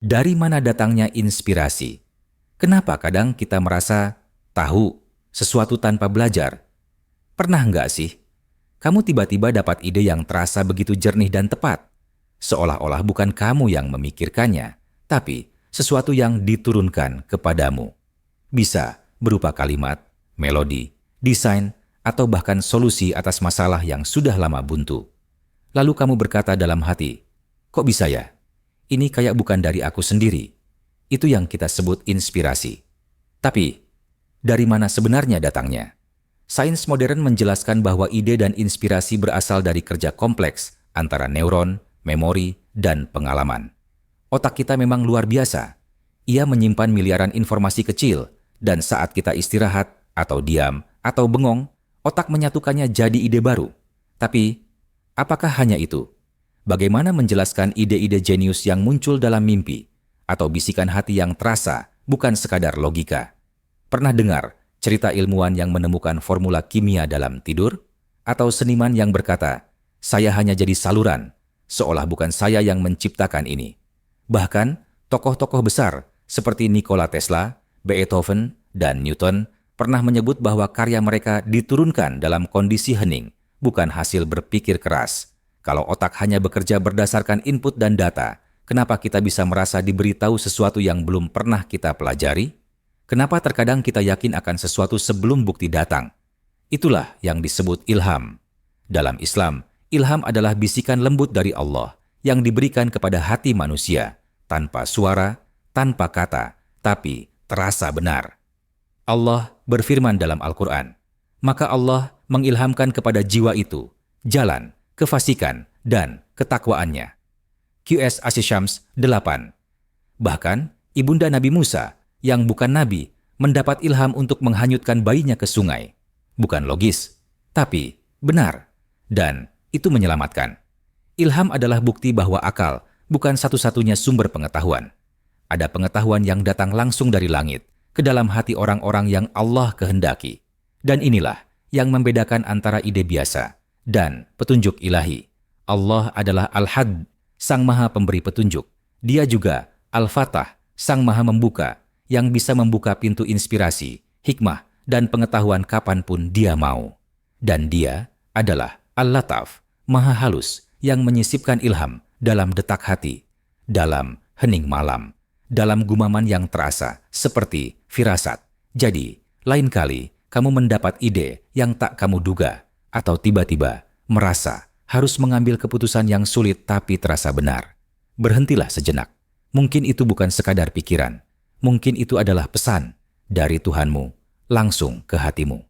Dari mana datangnya inspirasi? Kenapa kadang kita merasa tahu sesuatu tanpa belajar? Pernah nggak sih? Kamu tiba-tiba dapat ide yang terasa begitu jernih dan tepat. Seolah-olah bukan kamu yang memikirkannya, tapi sesuatu yang diturunkan kepadamu. Bisa berupa kalimat, melodi, desain, atau bahkan solusi atas masalah yang sudah lama buntu. Lalu kamu berkata dalam hati, kok bisa ya? Ini kayak bukan dari aku sendiri. Itu yang kita sebut inspirasi. Tapi, dari mana sebenarnya datangnya? Sains modern menjelaskan bahwa ide dan inspirasi berasal dari kerja kompleks antara neuron, memori, dan pengalaman. Otak kita memang luar biasa. Ia menyimpan miliaran informasi kecil, dan saat kita istirahat, atau diam, atau bengong, otak menyatukannya jadi ide baru. Tapi, apakah hanya itu? Bagaimana menjelaskan ide-ide jenius yang muncul dalam mimpi, atau bisikan hati yang terasa, bukan sekadar logika? Pernah dengar cerita ilmuwan yang menemukan formula kimia dalam tidur? Atau seniman yang berkata, saya hanya jadi saluran, seolah bukan saya yang menciptakan ini. Bahkan, tokoh-tokoh besar seperti Nikola Tesla, Beethoven, dan Newton pernah menyebut bahwa karya mereka diturunkan dalam kondisi hening, bukan hasil berpikir keras. Kalau otak hanya bekerja berdasarkan input dan data, kenapa kita bisa merasa diberitahu sesuatu yang belum pernah kita pelajari? Kenapa terkadang kita yakin akan sesuatu sebelum bukti datang? Itulah yang disebut ilham. Dalam Islam, ilham adalah bisikan lembut dari Allah yang diberikan kepada hati manusia, tanpa suara, tanpa kata, tapi terasa benar. Allah berfirman dalam Al-Quran, maka Allah mengilhamkan kepada jiwa itu jalan, kefasikan, dan ketakwaannya. QS Asysyams 8. Bahkan, ibunda Nabi Musa, yang bukan nabi, mendapat ilham untuk menghanyutkan bayinya ke sungai. Bukan logis, tapi benar. Dan itu menyelamatkan. Ilham adalah bukti bahwa akal bukan satu-satunya sumber pengetahuan. Ada pengetahuan yang datang langsung dari langit, ke dalam hati orang-orang yang Allah kehendaki. Dan inilah yang membedakan antara ide biasa dan petunjuk ilahi. Allah adalah Al-Had, Sang Maha Pemberi Petunjuk. Dia juga Al-Fatah, Sang Maha Membuka, yang bisa membuka pintu inspirasi, hikmah, dan pengetahuan kapanpun dia mau. Dan dia adalah Al-Lataf, Maha Halus, yang menyisipkan ilham dalam detak hati, dalam hening malam, dalam gumaman yang terasa seperti firasat. Jadi, lain kali kamu mendapat ide yang tak kamu duga, atau tiba-tiba merasa harus mengambil keputusan yang sulit tapi terasa benar. Berhentilah sejenak. Mungkin itu bukan sekadar pikiran. Mungkin itu adalah pesan dari Tuhanmu langsung ke hatimu.